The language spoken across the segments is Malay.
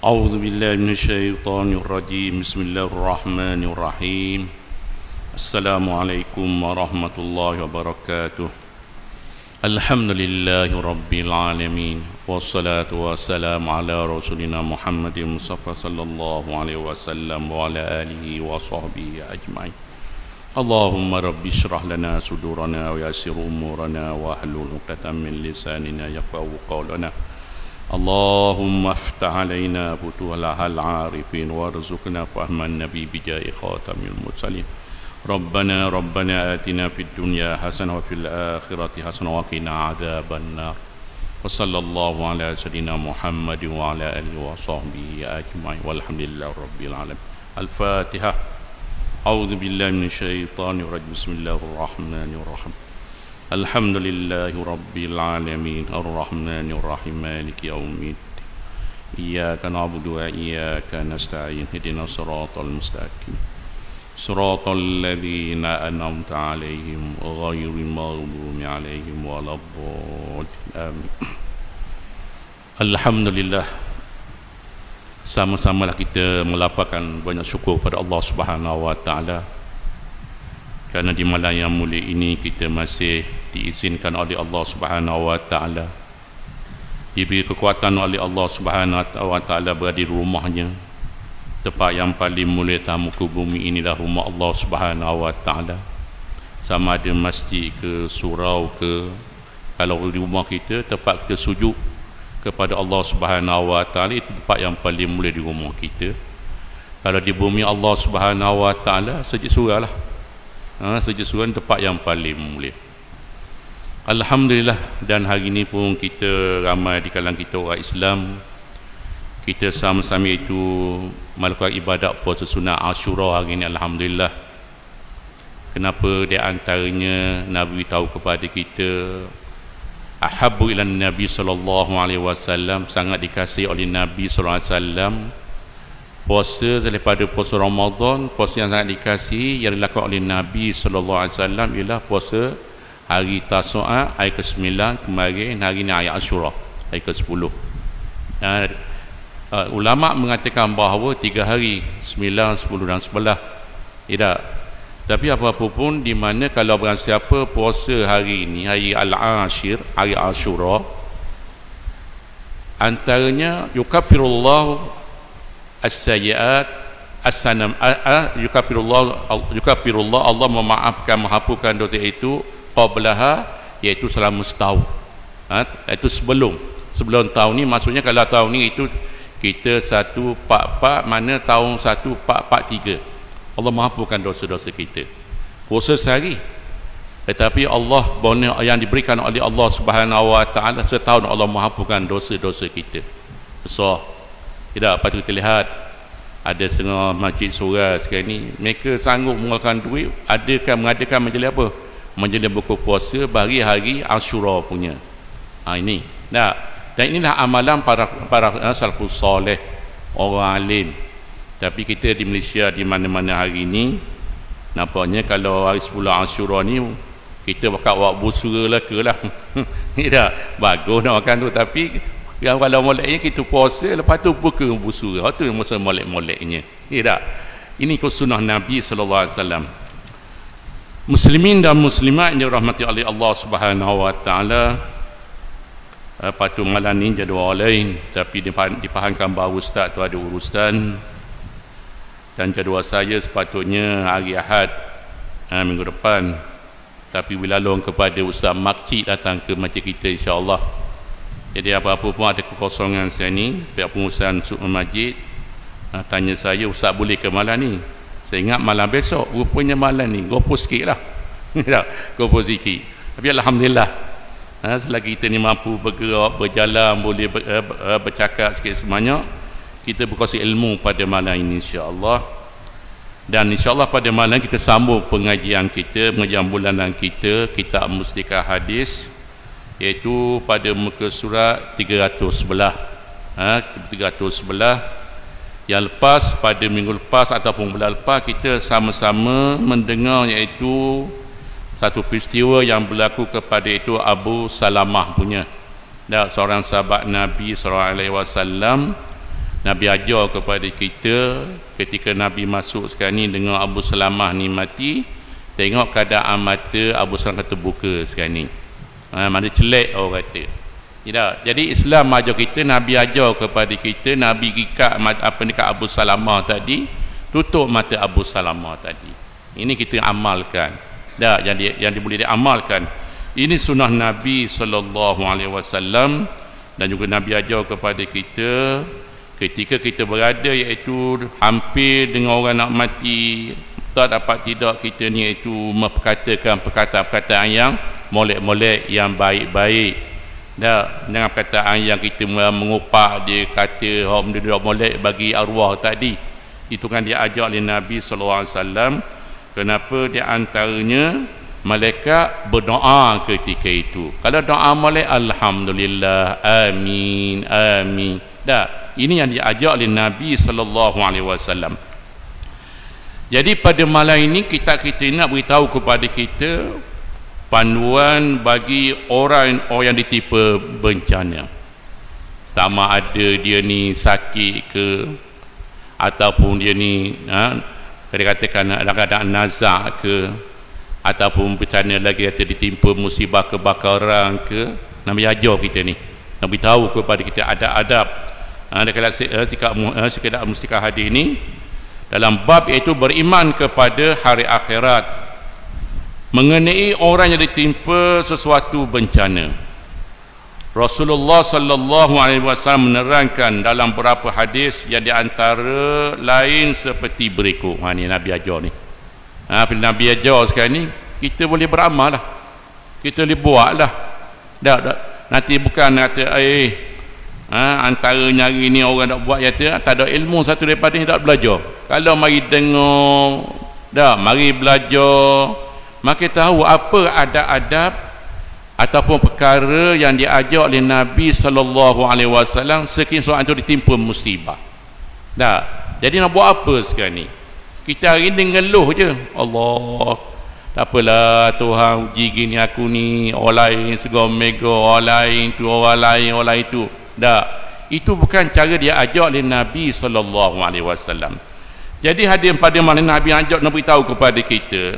أعوذ بالله من الشيطان الرجيم بسم الله الرحمن الرحيم السلام عليكم ورحمة الله وبركاته الحمد لله رب العالمين والصلاة والسلام على رسولنا محمد مصطفى صلى الله عليه وسلم وعلى آله وصحبه أجمعين اللهم رب اشرح لنا صدورنا ويسر أمورنا واحلل عقدة من لساننا يفقهوا قولنا اللهم افتح علينا فتوح العارفين وارزقنا فهم النبي بجاه خاتم المرسلين ربنا آتنا في الدنيا حسنة وفي الآخرة حسنة وقنا عذاب النار وصلى الله على سيدنا محمد وعلى آله وصحبه أجمعين والحمد لله رب العالمين الفاتحة أعوذ بالله من الشيطان الرجيم بسم الله الرحمن الرحيم الحمد لله رب العالمين الرحمن الرحيم مالك يوم الدين إياك نعبد وإياك نستعين اهدنا الصراط المستقيم صراط الذين أنعمت عليهم غير المغضوب عليهم ولا الضالين آمين. Alhamdulillah, sama-samalah kita melafazkan banyak syukur pada Allah Subhanahu wa taala kerana di malam yang mulia ini kita masih diizinkan oleh Allah Subhanahu wa taala, diberi kekuatan oleh Allah Subhanahu wa taala berada di rumahnya, tempat yang paling mulia tamu ke bumi. Inilah rumah Allah Subhanahu wa taala, sama ada masjid ke surau ke, kalau di rumah kita tempat kita sujud kepada Allah Subhanahu wa taala, itu tempat yang paling mulia di rumah kita. Kalau di bumi Allah Subhanahu wa taala, sejid surah lah, sejid surah tempat yang paling mulia. Alhamdulillah, dan hari ini pun kita ramai di kalangan kita orang Islam, kita sama-sama itu melakukan ibadat puasa sunat Ashura hari ini. Alhamdulillah. Kenapa? Di antaranya Nabi tahu kepada kita, ahabbu ilan Nabi sallallahu alaihi wasallam, sangat dikasihi oleh Nabi sallallahu alaihi wasallam puasa daripada puasa Ramadan. Puasa yang sangat dikasihi yang dilakukan oleh Nabi sallallahu alaihi wasallam ialah puasa hari Tasu'a, hari ke-9 kemarin, hari ni hari Ashura, hari ke-10. Ulama mengatakan bahawa 3 hari, 9, 10 dan 11. Tidak. Tapi apa-apa pun, di mana kalau barang siapa puasa hari ini, hari Al-Ashir, hari Ashura, antaranya yukaffirullahu as-sayyi'at as-sanam, yukaffirullah, Allah memaafkan, menghapuskan dosa itu qablaha, iaitu selama setahun. Itu sebelum tahun ni, maksudnya kalau tahun ni itu kita 144, mana tahun 1443, Allah menghapuskan dosa-dosa kita. Puasa sehari, tetapi Allah bonus yang diberikan oleh Allah Subhanahu wa taala, setahun Allah menghapuskan dosa-dosa kita. Besar. Tidak, patut kita lihat ada setengah masjid surau sekarang ni, mereka sanggup mengeluarkan duit mengadakan majlis apa? Majlis buku puasa bagi hari Ashura punya. Ini. Nah, dan inilah amalan para salafus soleh, orang alim. Tapi kita di Malaysia di mana-mana hari ini, nampaknya kalau hari 10 Ashura ni kita bakal buat busura lah ke lah. Tidak, bagus nak makan tu, tapi yang kalau moleknya kita puasa, lepas tu buka busura. Itu yang masa molek-moleknya. Tidak. Ini ikut sunnah Nabi sallallahu alaihi wasallam. Muslimin dan muslimat yang dirahmati oleh Allah Subhanahu wa taala, patut malam ni jadual lain, tapi dipahamkan bahawa ustaz tu ada urusan, dan jadual saya sepatutnya hari Ahad minggu depan, tapi bilalong kepada Ustaz Makcik datang ke masjid kita insya-Allah. Jadi apa-apa pun ada kekosongan saya ni, pihak pengurusan masjid tanya saya, ustaz boleh ke malam ni? Saya ingat malam besok, rupanya malam ni gopo sikit lah. Gopo sikit. Tapi Alhamdulillah, selagi kita ni mampu bergerak, berjalan, boleh bercakap sikit sebanyak, kita berkongsi ilmu pada malam ini insya-Allah. Dan insya-Allah pada malam kita sambung pengajian kita, pengajian bulanan kita, kitab Mustikah Hadis, iaitu pada muka surat 311. 311. Yang lepas, pada minggu lepas ataupun bulan lepas, kita sama-sama mendengar iaitu satu peristiwa yang berlaku kepada itu Abu Salamah punya, seorang sahabat Nabi SAW Nabi ajar kepada kita ketika Nabi masuk sekarang ni dengan Abu Salamah ni mati, tengok keadaan mata Abu Salamah terbuka sekarang ni. Mana celek orang kata. Tidak. Jadi Islam ajar kita, Nabi ajar kepada kita, Nabi gikat apa dekat Abu Salamah tadi, tutup mata Abu Salamah tadi. Ini kita amalkan. Dah, yang boleh diamalkan. Ini sunnah Nabi sallallahu alaihi wasallam, dan juga Nabi ajar kepada kita ketika kita berada iaitu hampir dengan orang nak mati, tak dapat tidak kita ni iaitu memperkatakan perkataan-perkataan yang molek-molek, yang baik-baik. Dah, dengan perkataan yang kita mengupak dia kata hok benda molek bagi arwah tadi, itu kan dia ajak oleh Nabi sallallahu alaihi wasallam. Kenapa? Di antaranya malaikat berdoa ketika itu. Kalau doa molek, alhamdulillah, amin, amin. Dah, ini yang diajak oleh Nabi sallallahu alaihi wasallam. Jadi pada malam ini kita nak beritahu kepada kita panduan bagi orang yang ditimpa bencana, sama ada dia ni sakit ke ataupun dia ni katakan dalam keadaan nazak ke, ataupun bencana lagi kata ditimpa musibah kebakaran ke. Nabi ajar kita ni, Nabi tahu kepada kita adab-adab sekedar mustika hadis ni dalam bab iaitu beriman kepada hari akhirat mengenai orang yang ditimpa sesuatu bencana. Rasulullah sallallahu alaihi wasallam menerangkan dalam beberapa hadis yang di antara lain seperti berikut. Ni Nabi ajar ni. Bila Nabi ajar sekarang ni, kita boleh beramal lah, kita boleh buat lah. Nanti bukan kata antaranya hari ni orang nak buat kata tak ada ilmu satu daripada ni tak belajar. Kalau mari dengar, mari belajar, maka tahu apa adab-adab ataupun perkara yang diajar oleh Nabi sallallahu alaihi wasallam sekiranya seorang itu ditimpa musibah. Jadi nak buat apa sekarang ni? Kita hari ni ngeluh je, Allah, tak apalah Tuhan uji gini aku ni, orang lain segala mega, orang lain tu, orang lain tu. Itu bukan cara dia ajar oleh Nabi sallallahu alaihi wasallam. Jadi hadir pada malam Nabi ajak, Nabi tahu kepada kita,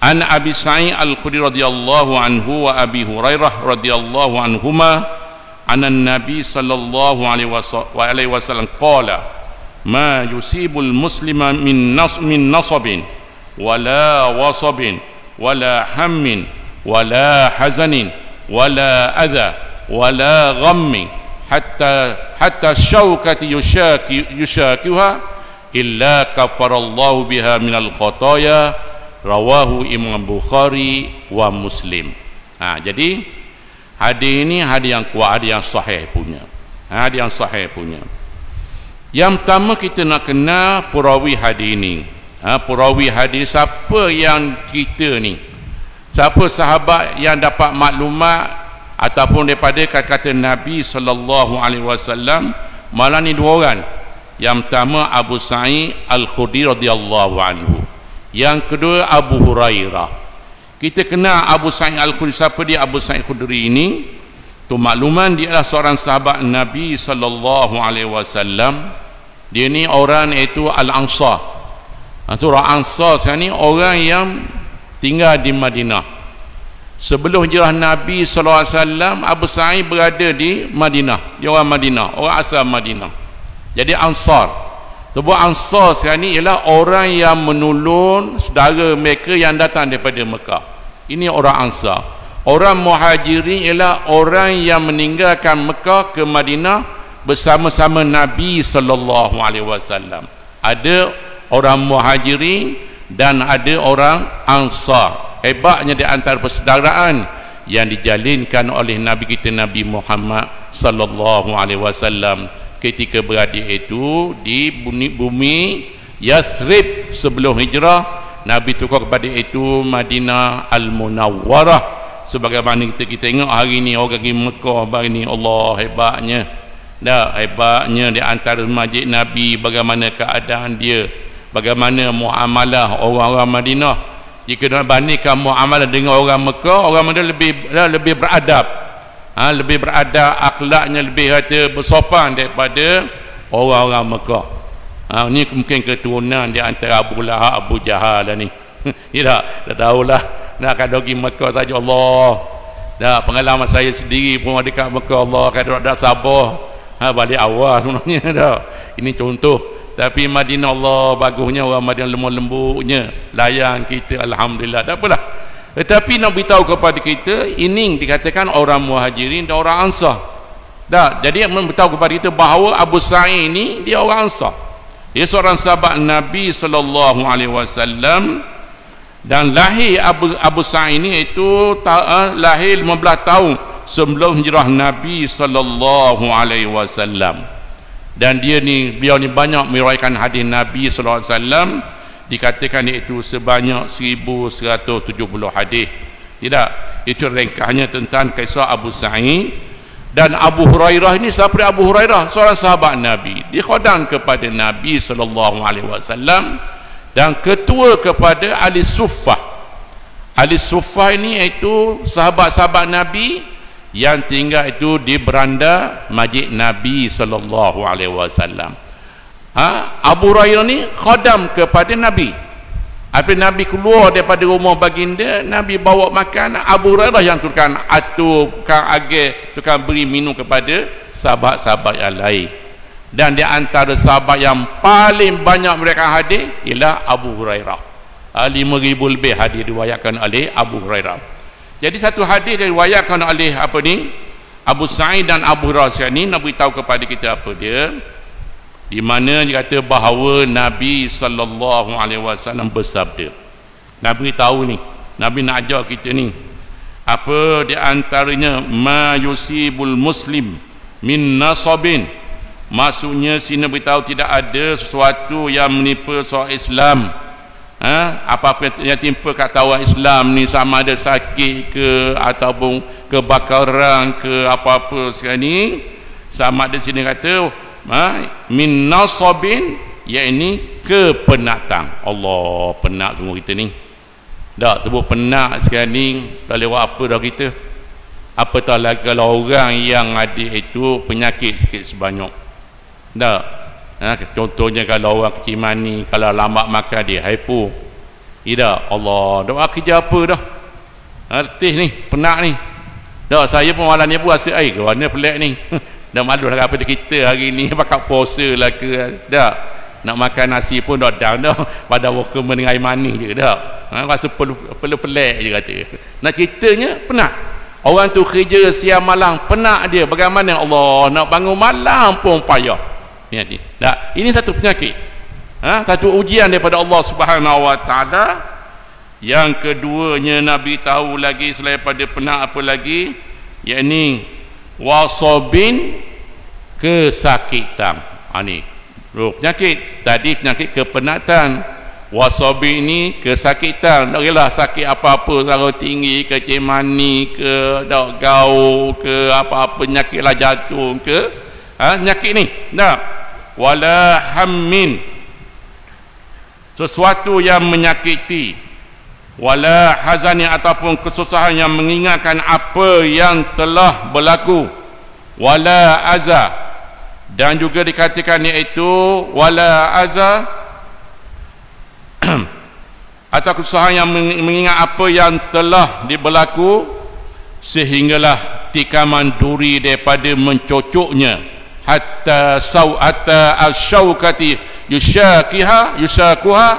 An Abi Sa'id Al-Khudri radhiyallahu anhu wa Abi Hurairah radhiyallahu anhuma anna Nabi sallallahu alaihi wasallam qala ma yusibul muslima min nasabin wala wasabin wala hammin wala hazanin wala adha wala ghammin hatta syaukati yushakiha illa kafarallahu biha minal khataya. Rawahu Imam Bukhari wa Muslim. Jadi hadis ini hadis yang kuat, hadis yang sahih punya. Hadis yang sahih punya. Yang pertama kita nak kenal perawi hadis ini. Perawi hadis siapa yang kita ni? Siapa sahabat yang dapat maklumat ataupun daripada kata-kata Nabi sallallahu alaihi wasallam? Malah ni dua orang. Yang pertama Abu Sa'id Al-Khudri radhiyallahu anhu. Yang kedua Abu Hurairah. Kita kenal Abu Sa'id Al-Khudri. Siapa dia Abu Sa'id Al-Khudri ini? Tu makluman dia adalah seorang sahabat Nabi sallallahu alaihi wasallam. Dia ni orang iaitu Al-Ansar. Orang Ansar sekarang ni orang yang tinggal di Madinah. Sebelum hijrah Nabi sallallahu alaihi wasallam, Abu Sa'id berada di Madinah. Dia orang Madinah, orang asal Madinah. Jadi Ansar. Sebuah Ansar sekarang ni ialah orang yang menolong saudara mereka yang datang daripada Mekah. Ini orang Ansar. Orang Muhajirin ialah orang yang meninggalkan Mekah ke Madinah bersama-sama Nabi sallallahu alaihi wasallam. Ada orang Muhajirin dan ada orang Ansar. Hebatnya di antara persaudaraan yang dijalinkan oleh Nabi kita Nabi Muhammad sallallahu alaihi wasallam ketika berada itu di bumi Yathrib sebelum hijrah. Nabi tukar kepada itu Madinah Al-Munawwarah. Sebagaimana kita tengok hari ni orang pergi Mekah hari ni, Allah hebatnya. Hebatnya di antara masjid Nabi, bagaimana keadaan dia, bagaimana muamalah orang-orang Madinah. Jika nak bandingkan muamalah dengan orang Mekah, orang Madinah lebih beradab. Lebih beradab, akhlaknya lebih bersopan daripada orang-orang Mekah. Ni mungkin keturunan di antara Abu Lahab, Abu Jahal lah ni. Dah tahulah. Nak kada pergi Mekah saja Allah. Dah pengalaman saya sendiri pun dekat Mekah Allah kada ada sabar. Balik awal sebenarnya dah. Ini contoh. Tapi Madinah Allah bagusnya, orang Madinah lembut-lembutnya layan kita, alhamdulillah. Tak apalah. Tetapi nak beritahu kepada kita, ini dikatakan orang Muhajirin dan orang Ansar. Dah, jadi memberitahu kepada kita bahawa Abu Sa'id ini dia orang Ansar. Dia seorang sahabat Nabi sallallahu alaihi wasallam, dan lahir Abu Sa'id ini itu lahir 15 tahun sebelum hijrah Nabi sallallahu alaihi wasallam. Dan beliau ni banyak meriwayatkan hadis Nabi sallallahu alaihi wasallam, dikatakan iaitu sebanyak 1170 hadis. Tidak, itu ringkasnya tentang kisah Abu Sa'id. Dan Abu Hurairah ini, siapa Abu Hurairah? Seorang sahabat Nabi, dia khadam kepada Nabi sallallahu alaihi wasallam dan ketua kepada ahli suffah. Ahli suffah ini iaitu sahabat-sahabat Nabi yang tinggal itu di beranda masjid Nabi sallallahu alaihi wasallam. Abu Hurairah ni khadam kepada Nabi. Apabila Nabi keluar daripada rumah baginda, Nabi bawa makan, Abu Hurairah yang tukang beri minum kepada sahabat-sahabat yang lain. Dan di antara sahabat yang paling banyak mereka hadis ialah Abu Hurairah. 5,000 lebih hadis diriwayatkan oleh Abu Hurairah. Jadi satu hadis diriwayatkan oleh Abu Sa'id dan Abu Hurairah ni nak beritahu kepada kita apa dia, di mana dia kata bahawa Nabi sallallahu alaihi wasallam bersabda. Nabi tahu ni, Nabi nak ajar kita ni apa di antaranya ma yusibul muslim min nasabin. Maksudnya sini beritahu tidak ada sesuatu yang menimpa seorang Islam, apa-apa yang timpa kat orang Islam ni, sama ada sakit ke ataupun kebakaran ke apa-apa sekarang ni, sama ada sini kata min nasabin, yakni kepenatan. Allah, penat semua kita ni. Dah sebut penat sekarang ni, dah lewat apa dah kita. Apatah lagi kalau orang yang ada itu penyakit sikit sebanyak. Dah, contohnya kalau orang kecil mani, kalau lambat makan dia hypo. Tidak, Allah, doa kerja apa dah. Artis ni, penat ni. Dah, saya pun malam ni pun rasa air ke warna pelik ni. Dah malu lah apa kita hari ni bakal puasa lah ke, dah nak makan nasi pun dah pada waktu dengan air manis je dah. Rasa perlu pelik je kata. Nak ceritanya penat. Orang tu kerja siang malam penat dia, bagaimana Allah nak bangun malam pun payah. Ni dah, ini satu penyakit. Satu ujian daripada Allah Subhanahu wa taala. Yang keduanya Nabi tahu lagi selain pada penat apa lagi, yakni wasabin, kesakitan. Ni penyakit tadi, penyakit kepenatan. Wasabi ini kesakitan. Tak kira sakit apa-apa, darah tinggi ke, cemani ke, dak gaul ke, apa-apa penyakit lah, jantung ke, penyakit ni. Dah, wala hammin, sesuatu yang menyakiti, wala hazani, ataupun kesusahan yang mengingatkan apa yang telah berlaku, wala azza, dan juga dikatakan iaitu wala azza atau kesusahan yang mengingat apa yang telah berlaku, sehinggalah tikaman duri daripada mencocoknya, hatta sawata asyaukati yushakuha,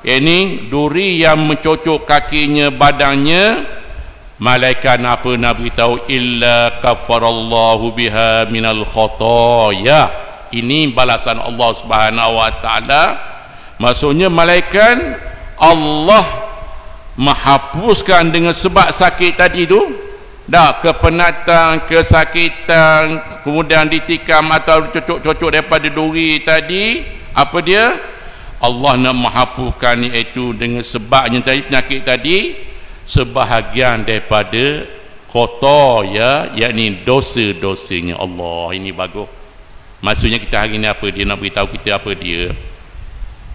ini duri yang mencocok kakinya, badannya, malaikat apa Nabi tahu, illa kafarallahu biha minal khataya. Ini balasan Allah Subhanahu wa taala. Maksudnya malaikat Allah menghapuskan dengan sebab sakit tadi tu, dah kepenatan, kesakitan, kemudian ditikam atau cocok-cocok daripada duri tadi, apa dia? Allah nak menghapuskan iaitu dengan sebabnya tadi, penyakit tadi, sebahagian daripada kotor, ya, yakni dosa-dosanya Allah. Ini bagus. Maksudnya kita hari ni apa dia nak beritahu kita, apa dia?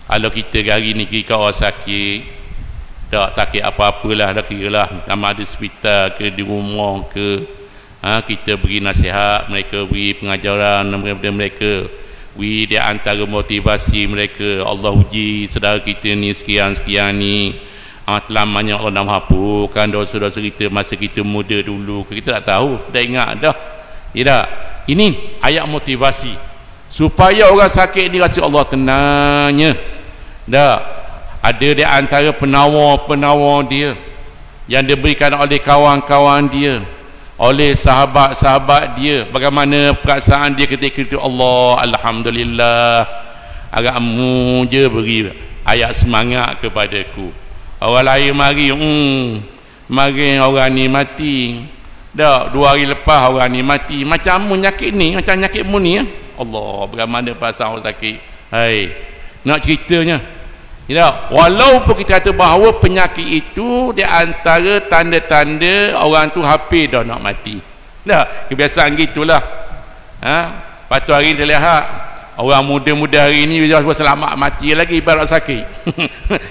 Kalau kita hari ni pergi kat orang sakit, tak sakit apa-apalah, dah kira lah sama ada hospital ke di rumah ke, kita beri nasihat mereka, beri pengajaran kepada mereka Di antara motivasi mereka, Allah uji saudara kita ni sekian-sekian ni, telah banyak Allah nak hapuskan dosa-dosa kita masa kita muda dulu. Kita tak tahu, dah ingat dah. Tidak. Ini ayat motivasi supaya orang sakit ni rasa Allah tenangnya. Dah ada di antara penawar-penawar dia yang diberikan oleh kawan-kawan dia, oleh sahabat-sahabat dia. Bagaimana perasaan dia ketika itu? Allah, alhamdulillah, agakmu je beri ayat semangat kepadaku. Orang lain mari orang ni mati dah 2 hari lepas, orang ni mati. Macam mu nyakit ni, macam nyakitmu ni ya? Allah, bagaimana perasaan orang sakit? Hai, nak ceritanya tidak, walaupun kita kata bahawa penyakit itu di antara tanda-tanda orang tu hampir dah nak mati. Dah, kebiasaan gitulah. Lepas tu hari ni terlihat orang muda-muda hari ni bila selamat mati lagi ibarat sakit.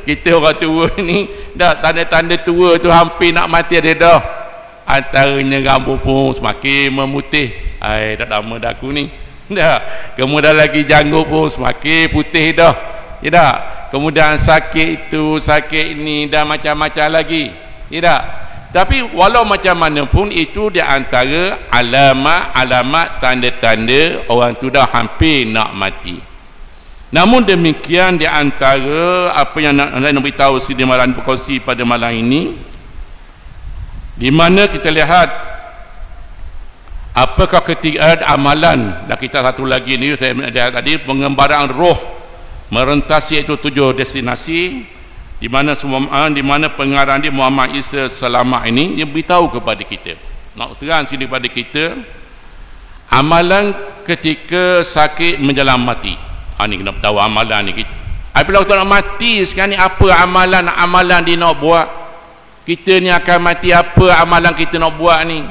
Kita orang tua ni dah tanda-tanda tua tu hampir nak mati ada dah. Antaranya rambut pun semakin memutih. Ai, dah lama dah aku ni. Dah, kemudian lagi janggut pun semakin putih dah. Tidak. Kemudian sakit itu, sakit ini dan macam-macam lagi. Tidak. Tapi walau macam mana pun itu di antara alamat-alamat tanda-tanda orang tu dah hampir nak mati. Namun demikian di antara apa yang nak beritahu di malam berkongsi pada malam ini, di mana kita lihat apakah ketika amalan, dan kita satu lagi ni saya lihat tadi pengembaraan roh merentasi itu 7 destinasi, di mana pengarang dia Muhammad Isa Salamah ini dia beritahu kepada kita, nak terang sini kepada kita amalan ketika sakit menjelang mati. Ni kena tahu amalan ni. Apabila kita nak mati sekarang ni, apa amalan dia nak buat? Kita ni akan mati, apa amalan kita nak buat ni?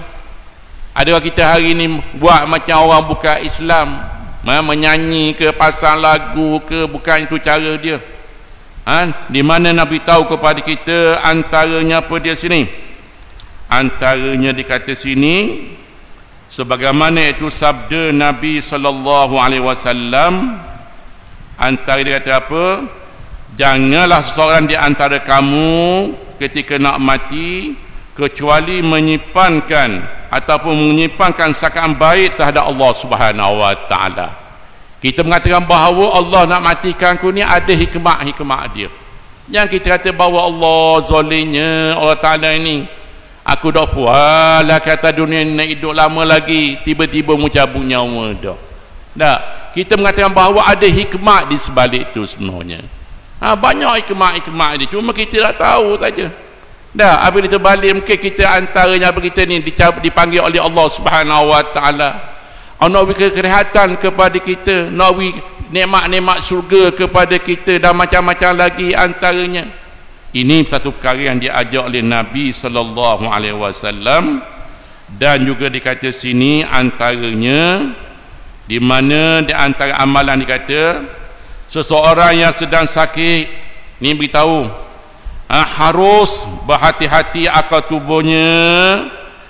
Adakah kita hari ni buat macam orang bukan Islam, menyanyi ke, pasang lagu ke? Bukan itu cara dia. Di mana Nabi tahu kepada kita antaranya apa dia sini? Antaranya dikata sini sebagaimana itu sabda Nabi sallallahu alaihi wasallam. Antara dia kata apa? Janganlah seseorang di antara kamu ketika nak mati kecuali menyimpankan ataupun menyimpankan sangkaan baik terhadap Allah Subhanahu wa taala. Kita mengatakan bahawa Allah nak matikan aku ni ada hikmah-hikmah dia. Yang kita kata bahawa Allah zalimnya Allah taala ini, aku dah puaslah kata dunia ni nak hidup lama lagi, tiba-tiba mencabut nyawa dah. Dah, kita mengatakan bahawa ada hikmah di sebalik itu sebenarnya. Banyak hikmah-hikmah dia, cuma kita tak tahu saja. Dah, apabila kita balik mungkin kita antaranya apa kita ni dipanggil oleh Allah Subhanahu wa taala. Nak beri kesihatan kepada kita, nak beri nikmat-nikmat syurga kepada kita dan macam-macam lagi antaranya. Ini satu perkara yang diajar oleh Nabi sallallahu alaihi wasallam. Dan juga dikata sini antaranya, di mana di antara amalan dikata seseorang yang sedang sakit ni beritahu harus berhati-hati akal tubuhnya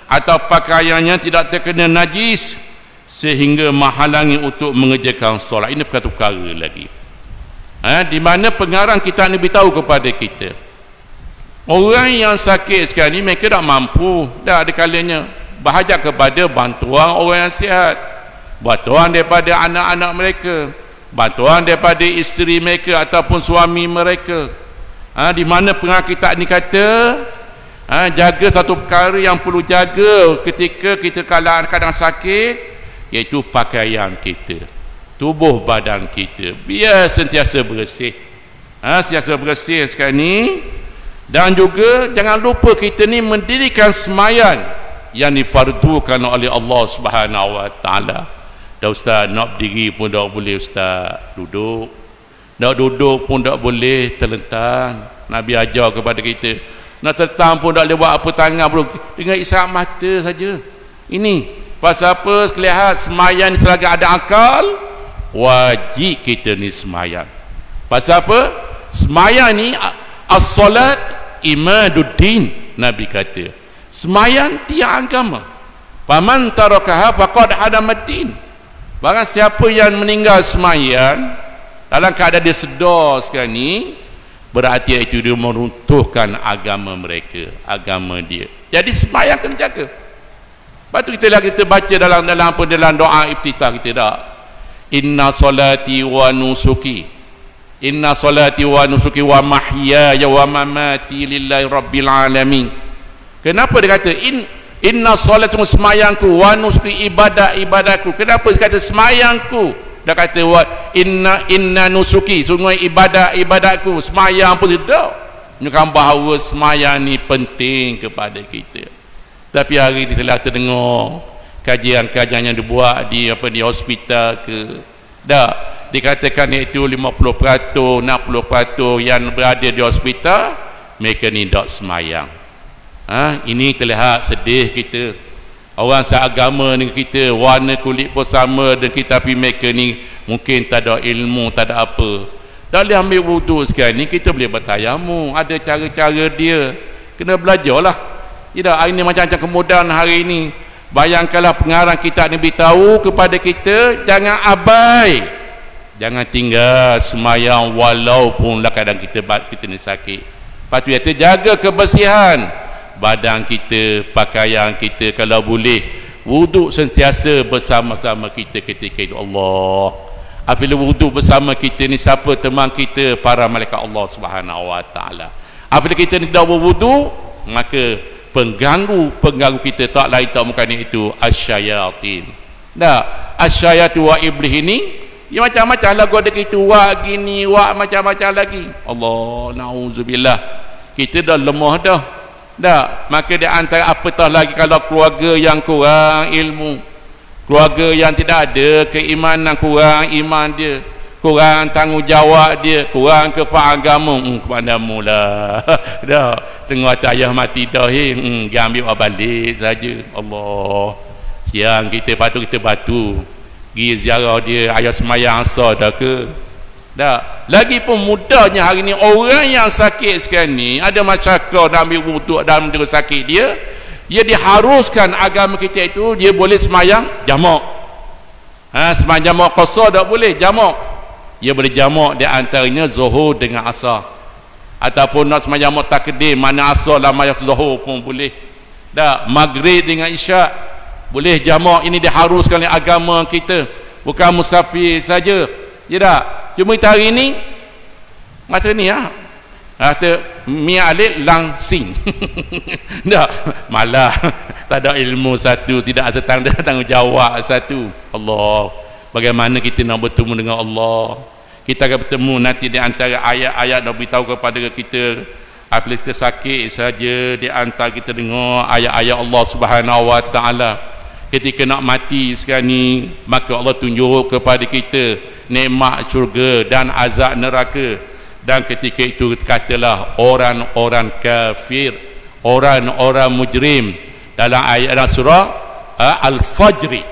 atau pakaiannya tidak terkena najis sehingga menghalangi untuk mengerjakan solat. Ini perkara lagi. Di mana pengarang kita ni beritahu kepada kita, orang yang sakit sekarang ni mereka tak mampu, dah ada kalanya berhajat kepada bantuan orang yang sihat, bantuan daripada anak-anak mereka, bantuan daripada isteri mereka ataupun suami mereka. Di mana pengarang kita ni kata jaga satu perkara yang perlu jaga ketika kita kadang sakit, iaitu pakaian kita, tubuh badan kita biar sentiasa bersih. Sentiasa bersih sekarang ni. Dan juga jangan lupa kita ni mendirikan semayan yang difardukan oleh Allah Subhanahu wa taala. Dah ustaz, nak berdiri pun tak boleh ustaz, duduk. Nak duduk pun tak boleh, terlentang. Nabi ajar kepada kita, nak terlentang pun tak boleh buat apa, tangan bro, dengan isyarat mata saja. Ini pasal apa? Kelihatan semayan ni selagi ada akal, wajib kita ni semayan. Pasal apa? Semayan ni as-salat imaduddin. Nabi kata semayan tiang agama. Faman tarakaha faqad hadamaddin. Barang siapa yang meninggal sembahyang dalam keadaan dia sedar sekarang ni, berarti itu dia meruntuhkan agama mereka, agama dia. Jadi sembahyang kena jaga. Lepas tu kita baca dalam doa iftitah kita dah, inna salati wa nusuki wa mahyaya wa mamati lillahi rabbil alamin. Kenapa dia kata inna salati, semayangku, wa nusuki, ibadatku. Kenapa dia kata semayangku? Dia kata inna nusuki, semua ibadatku, semayang pun tidak. Menunjukkan bahawa semayang ni penting kepada kita. Tapi hari ini telah terdengar kajian-kajian yang dibuat di hospital ke, dikatakan iaitu 50%, 60% yang berada di hospital mereka ni tak semayang. Ini terlihat sedih kita. Orang seagama dengan kita, warna kulit pun sama dengan kita, tapi mereka ni mungkin tak ada ilmu, tak ada apa. Dan dia ambil wuduk sekarang ni, kita boleh bertayamum, ada cara-cara dia, kena belajarlah. Tidak, hari ni macam-macam kemudahan hari ini. Bayangkanlah pengarang kita ni beritahu kepada kita, jangan abai, jangan tinggal semayang walaupun kadang kita ni sakit. Lepas tu kita jaga kebersihan badan kita, pakaian kita, kalau boleh wuduk sentiasa bersama-sama kita ketika itu. Allah, apabila wuduk bersama kita ni, siapa teman kita? Para malaikat Allah Subhanahu wa taala. Apabila kita ni tidak berwuduk, maka pengganggu kita tak lain tak bukan itu asyayatin. Asyayatu wa iblis ini ya macam-macam lagu ada kita, wak gini, wak macam-macam lagi. Allah, na'udzubillah. Kita dah lemah dah. Maka di antara apatah lagi kalau keluarga yang kurang ilmu, keluarga yang tidak ada keimanan, kurang iman dia, kurang tanggungjawab dia, kurang kefaham agama, kepadamu lah. Tengok ayah mati dah, dia ambil balik saja. Allah, siang kita patut kita batu pergi ziarah dia, ayah semayang asar dah ke? Lagi pun mudahnya hari ni orang yang sakit sekarang ni, ada masyarakat dah ambil wuduk dalam terus sakit dia diharuskan agama kita itu dia boleh semayang jamak. Semayang jamak qasar tak boleh, jamak. Dia boleh jamak di antaranya zuhur dengan asar, ataupun nak semayang jamak takdim, mana asar lah mayat zuhur pun boleh. Maghrib dengan isyak boleh jamak. Ini diharuskan oleh agama kita, bukan musafir saja. Cuma kita hari ni mata ni kata mi alif lang sing. Malah tak ada ilmu satu, tidak ada tanggungjawab satu. Allah, bagaimana kita nak bertemu dengan Allah? Kita akan bertemu nanti di antara ayat-ayat dah beritahu kepada kita. Apabila kita sakit saja, di antara kita dengar ayat-ayat Allah Subhanahu wa taala. Ketika nak mati sekarang ni, maka Allah tunjuk kepada kita nikmat syurga dan azab neraka. Dan ketika itu katalah orang-orang kafir, orang-orang mujrim, dalam ayat surah Al-Fajr.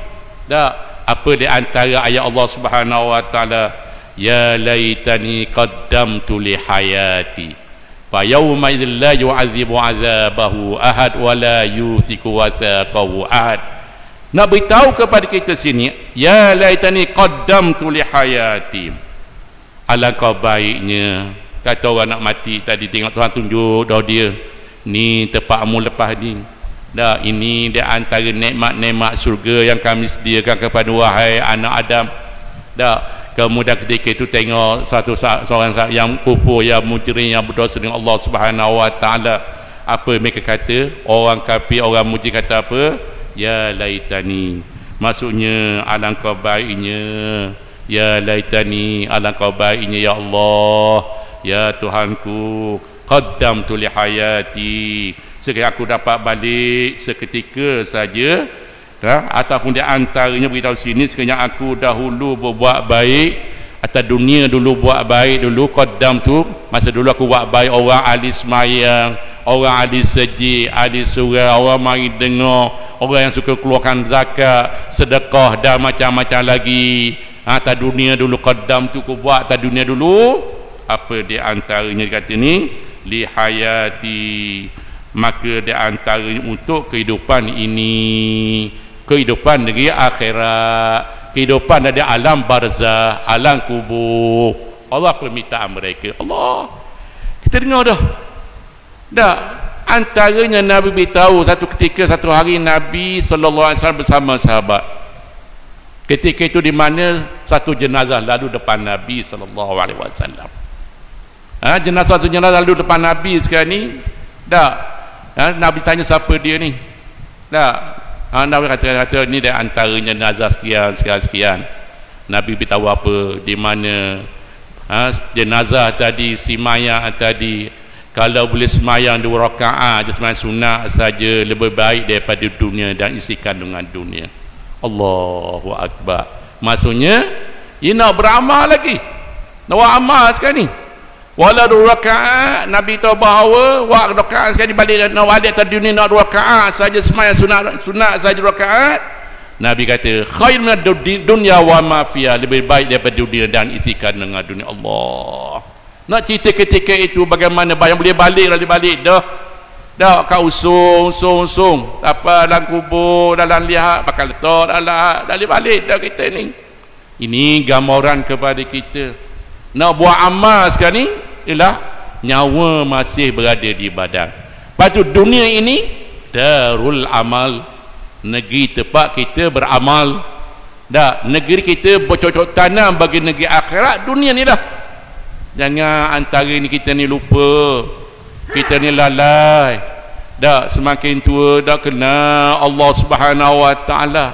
Apa di antara ayat Allah Subhanahu wa taala, ya laitani qaddamtu li hayati fa yawma idzin la yu'adzibu 'adzabahu ahad wa la yuthiqu wathaqahu ahad. Nak beritahu kepada kita sini, ya laitani qaddamtu li hayati, alangkah baiknya. Kata orang nak mati tadi, tengok Tuhan tunjuk dah dia ni tempatmu lepas ni. Ini di antara nikmat-nikmat surga yang kami sediakan kepada wahai anak Adam. Kemudian ketika itu tengok seorang yang kufur, yang mujrim, yang berdosa dengan Allah Subhanahu wa taala. Apa mereka kata? Orang kafir, orang mujrim kata apa? Ya laitani, maksudnya alangkah baiknya. Ya laitani, alangkah baiknya ya Allah, ya Tuhanku, qaddamtu li hayati, sekiranya aku dapat balik seketika saja, ataupun di antaranya beritahu sini, sekiranya aku dahulu berbuat baik atas dunia, dulu buat baik dulu, qaddamtu, masa dulu aku buat baik, orang ahli semayang, orang ahli sejid, ahli surau, orang mari dengar, orang yang suka keluarkan zakat, sedekah dan macam-macam lagi. Atas dunia dulu qaddamtu, aku buat atas dunia dulu. Apa di antaranya kata ni, li hayati, maka di antaranya untuk kehidupan ini, kehidupan negeri akhirat. kehidupan ada alam barzah, alam kubur. Allah permintaan mereka. Allah, kita dengar dah antaranya Nabi beritahu satu ketika, satu hari Nabi SAW bersama sahabat. Ketika itu di mana satu jenazah lalu depan Nabi SAW. Jenazah lalu depan Nabi sekarang ni. Nabi tanya siapa dia ni. Nabi kata ni dia antaranya jenazah sekian. Nabi beritahu apa, di mana jenazah tadi, si mayat tadi, kalau boleh semayang 2 rakaat je, semayang sunat saja, lebih baik daripada dunia dan isi kandungan dunia. Allahu Akbar. Maksudnya ia nak beramal lagi, nak buat amal sekarang ni. Walau 2 rakaat, Nabi tahu bahawa 2 rakaat sekali balik, nak balik atas dunia nak 2 rakaat saja, semayang sunat saja 2 rakaat. Nabi kata khair min dunya wa ma fiha, lebih baik daripada dunia dan isi kandungan dunia. Allah nak cerita ketika itu bagaimana bayang boleh balik dah kat usung apa dalam kubur, dalam lihat bakal letak dah boleh balik dah kita ni. Ini gambaran kepada kita nak buat amal sekarang ni ialah nyawa masih berada di badan. Lepas tu dunia ini darul amal, negeri tempat kita beramal. Negeri kita bercocok tanam bagi negeri akhirat, dunia ni dah. Jangan antara ni kita ni lupa, kita ni lalai. Semakin tua dah kenal Allah Subhanahu Wa Taala.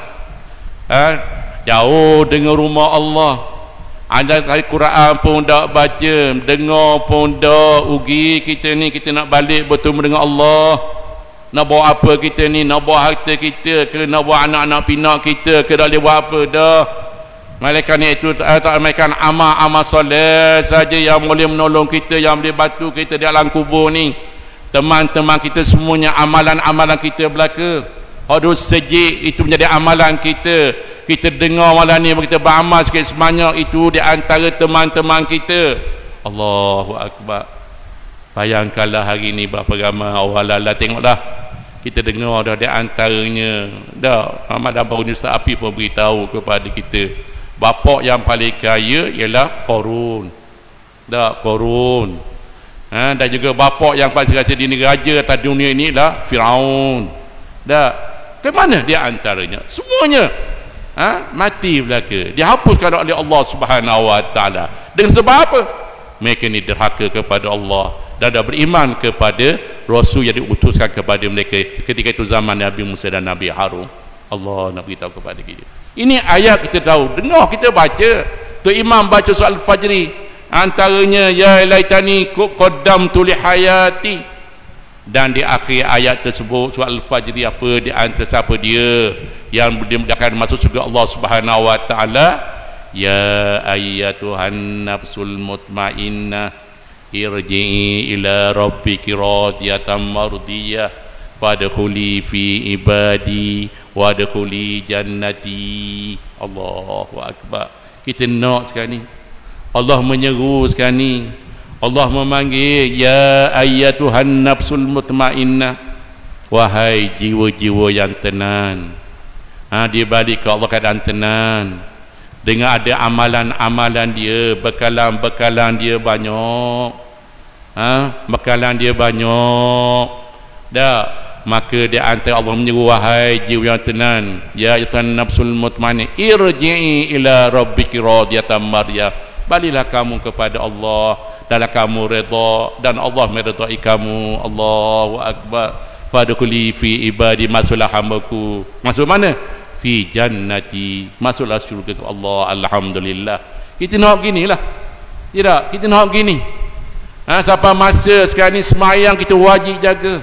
Jauh dengan rumah Allah. Ada Al-Quran pun tak baca, dengar pun tak ugi. Kita ni kita nak balik bertemu dengan Allah. Nak bawa apa kita ni? Nak bawa harta kita ke? Nak bawa anak-anak pinak kita ke? Tak boleh buat apa dah. Malaikat ni itu malaikat amal soleh saja yang boleh menolong kita, yang boleh bantu kita di alam kubur ni. Teman-teman kita semuanya amalan-amalan kita belaka. Harus sejik itu menjadi amalan kita. Kita dengar malam ni, kita beramal sikit sebanyak itu di antara teman-teman kita. Allahu Akbar. Bayangkanlah hari ni berapa ramai orang lalai. Tengoklah, kita dengar dah di antaranya Muhammad Abang Ustaz Api pun beritahu kepada kita, bapak yang paling kaya ialah Qarun. Qarun. Dan juga bapak yang paling kaya di negara raja atas dunia ini ialah Firaun. Ke mana dia antaranya? Semuanya mati belaka, dihapuskan oleh Allah Subhanahu Wa Taala. Dengan sebab apa? Mereka ni derhaka kepada Allah dan dah beriman kepada Rasul yang diutuskan kepada mereka ketika itu zaman Nabi Musa dan Nabi Harun. Allah nak beritahu kepada kita. Ini ayat kita tahu, dengar kita baca. Tu Imam baca surah Al-Fajri, antaranya ya laitani qaddamtu li hayati. Dan di akhir ayat tersebut surah Al-Fajri, apa di antara siapa dia yang akan masuk surga Allah Subhanahu Wa Taala? Ya ayyatuhan nafsul mutmainnah irji'i ila rabbiki radiyatan mardiyah fadkhuli fi ibadi wadkhuli jannati. Allahu Akbar. Kita nak sekarang ni Allah menyeru sekarang ni, Allah memanggil ya ayyatuhan nafsul mutmainnah, wahai jiwa-jiwa yang tenang. Dia balik ke Allah keadaan tenang, dengan ada amalan-amalan dia, bekalan-bekalan dia banyak. Bekalan dia banyak. Maka dia antara Allah menyeru, wahai jiwa yang tenang, ya ayyatuhan nafsul mutmainnah irji'i ila rabbiki radiyatan mardiyah. Baliklah kamu kepada Allah dalam kamu redha dan Allah meredai kamu. Allahu Akbar. Fadkhuli fi ibadi, masuklah hamba-Ku. Masuk mana? Fi jannati, masuklah syurga Allah. Alhamdulillah. Kita nak ginilah. Tidak, kita nak gini. Sampai masa sekarang ni semayang kita wajib jaga.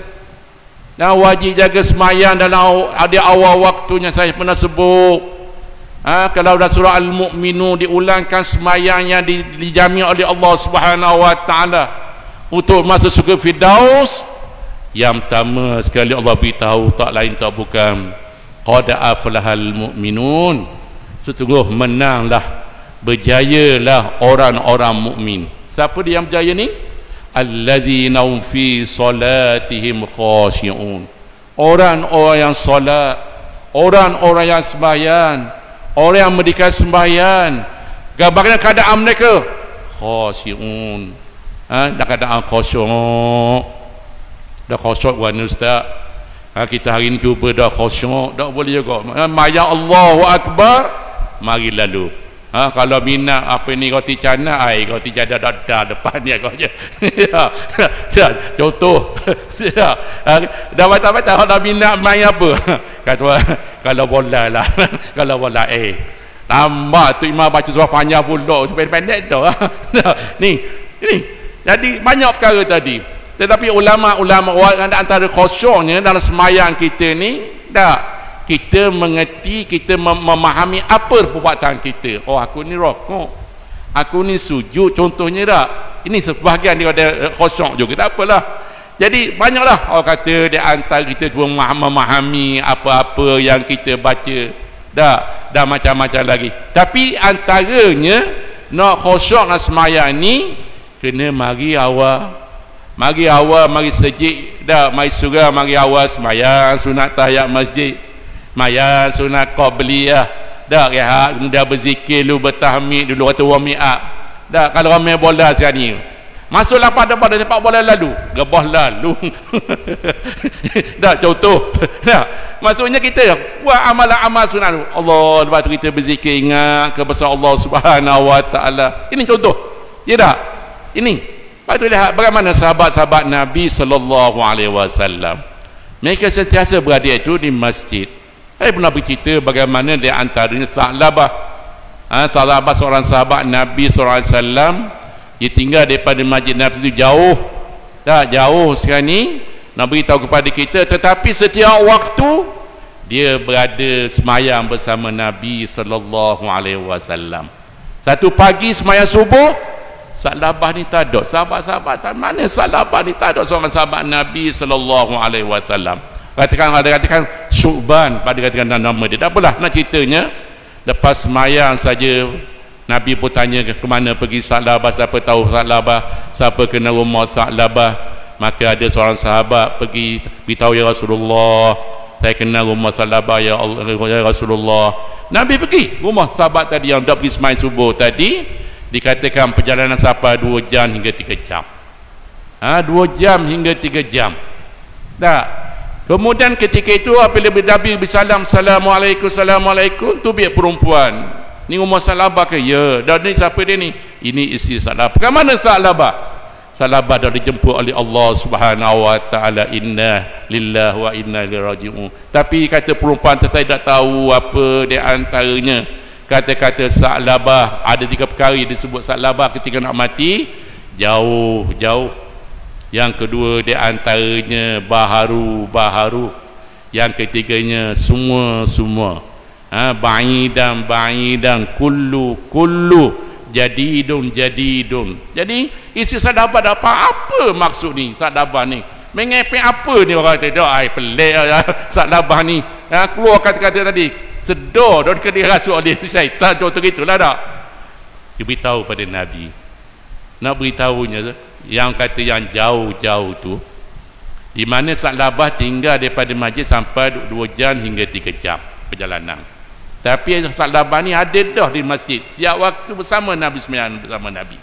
Dan wajib jaga semayang dalam ada awal waktunya. Saya pernah sebut, kalau dalam surah Al-Mu'minun diulangkan semayang yang dijamin oleh Allah Subhanahu Wa Taala untuk masuk surga Firdaus, yang pertama sekali Allah beritahu, tak lain tak bukan, qad aflahal mu'minun, sesungguh menanglah, berjayalah orang-orang mukmin. Siapa dia yang berjaya ni? Alladzina hum fi salatihim khashi'un. Orang-orang yang solat, orang-orang yang sembahyang, orang yang mendirikan sembahyang, gambarnya keadaan mereka khasyi'un, dah keadaan khusyuk, dah khusyuk warna ustaz. Kita hari ni cuba dah khusyuk, dah boleh juga. Maya Allahu Akbar, mari lalu. Kalau minat apa ni roti canai, roti canai dah depan dia kau je. Contoh. Dah baca-baca kalau minat main apa? Kata kalau bola lah. Kalau bola tambah tu imam baca surah panjang pula pendek tu. Ni. Jadi banyak perkara tadi. Tetapi ulama-ulama antara khusyuknya dalam sembahyang kita ni kita mengerti, kita memahami apa perbuatan kita. Oh, aku ni rokok, aku ni sujud, contohnya tak. Ini sebahagian daripada khusyuk juga, tak apalah. Jadi banyaklah orang kata di antara kita tu memahami apa-apa yang kita baca. Dah macam-macam lagi. Tapi antaranya nak khusyuk nak sembahyang ni kena mari awal, mari sejik dah, mari surah, mari awal sembahyang sunat tahiyat masjid, maya sunat qabliyah dah, rehat kemudian berzikir dulu, bertahmid dulu, kata warming up dah. Kalau ramai bola sekarang ni masuklah pada sepak bola lalu gebah lalu dah, contoh dah. Maksudnya kita buat amalan-amal sunat dulu, Allah, lepas tu kita berzikir, ingat kebesaran Allah Subhanahu Wa Taala. Ini contoh, ya tak? Ini lepas tu lihat bagaimana sahabat-sahabat Nabi Sallallahu Alaihi Wasallam, mereka sentiasa berada itu di masjid. Saya pernah bercerita bagaimana di antaranya Tha'labah. Tha'labah seorang sahabat Nabi SAW, dia tinggal daripada masjid Nabi itu jauh. Jauh sekarang ni nak beritahu kepada kita, tetapi setiap waktu dia berada semayang bersama Nabi SAW. Satu pagi semayang subuh, Tha'labah ni tak ada. Sahabat-sahabat tak mana Tha'labah ni tak ada seorang sahabat Nabi SAW. Katakan Syu'ban, pada katakan nama dia. Tak apalah nak ceritanya. Lepas semayang saja Nabi pun tanya ke mana pergi Tha'labah, siapa tahu Tha'labah, siapa kena rumah Tha'labah. Maka ada seorang sahabat pergi beritahu, ya Rasulullah, saya kena rumah Tha'labah, ya Allah, ya Rasulullah. Nabi pergi rumah sahabat tadi yang dah pergi semayang subuh tadi. Dikatakan perjalanan sampai 2 jam hingga 3 jam. 2 jam hingga 3 jam. Tak. Kemudian ketika itu apabila Nabi bersalam, Assalamualaikum, Assalamualaikum, tu biar perempuan, ni rumah Tha'labah ke? Ya. Dan ni siapa dia ni? Ini isteri Tha'labah. Ke mana Tha'labah? Tha'labah dah dijemput oleh Allah Subhanahu Wa Taala. Inna lillahi wa inna ilaihi raji'un. Tapi kata perempuan tetap tak tahu apa di antaranya kata-kata Tha'labah. Ada 3 perkara disebut Tha'labah ketika nak mati. Jauh. Yang kedua di antaranya baharu. Yang ketiganya semua. Ba'idan kullu jadidun. Jadi isi Tha'labah dapat apa maksud ni? Tha'labah ni mengepek apa ni? Orang kata dah pelik Tha'labah ni. Keluar kata-kata tadi sedar dan kena rasuk oleh syaitan, contoh gitulah tak. Diberitahu pada Nabi. Nak beritahunya yang kata yang jauh-jauh tu, di mana Tha'labah tinggal daripada masjid sampai 2 jam hingga 3 jam perjalanan. Tapi Tha'labah ni ada dah di masjid tiap waktu bersama Nabi sembahyang bersama Nabi.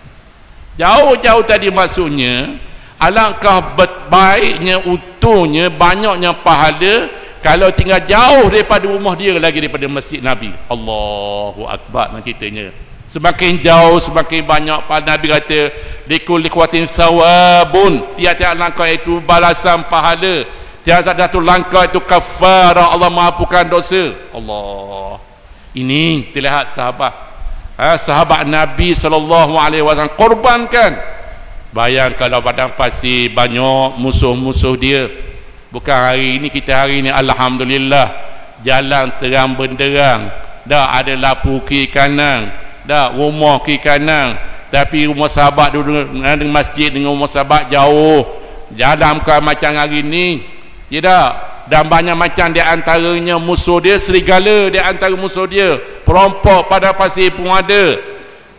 Jauh-jauh tadi maksudnya alangkah baiknya, utuhnya, banyaknya pahala kalau tinggal jauh daripada rumah dia lagi daripada masjid Nabi. Allahu Akbar. Nak ceritanya semakin jauh semakin banyak pahala. Nabi kata likulli quwatin thawabun, tiap-tiap langkah itu balasan pahala, tiap-tiap satu langkah itu kafarah, Allah menghapuskan dosa. Allah. Ini terlihat sahabat Nabi SAW korbankan. Bayang kalau padang pasir banyak musuh-musuh dia. Bukan hari ini, kita hari ini alhamdulillah jalan terang benderang, dah ada lampu kiri kanan, dah rumah kiri kanan. Tapi rumah sahabat dulu dengan masjid dengan rumah sahabat jauh, jalan bukan macam hari ini, ya tak? Dan banyak macam di antaranya musuh dia, serigala di antara musuh dia, perampok pada pasir pun ada.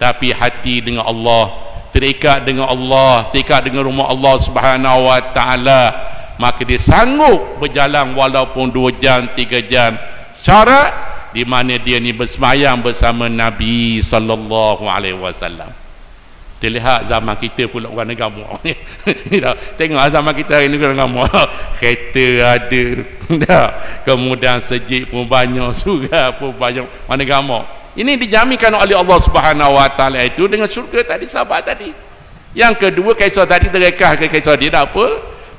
Tapi hati dengan Allah, terikat dengan Allah, terikat dengan rumah Allah Subhanahu Wa Taala, maka dia sanggup berjalan walaupun 2 jam 3 jam. Syarat di mana dia ni bersemayam bersama Nabi sallallahu alaihi wasallam. Terlihat zaman kita pula orang agama. Tengok zaman kita hari ni orang agama. Kereta ada, dah. Kemudian sejid pun banyak, surah pun banyak, mana agama. Ini dijaminkan oleh Allah Subhanahu wa taala itu dengan syurga tadi, sahabat tadi. Yang kedua, kisah tadi terekah ke kisah dia apa?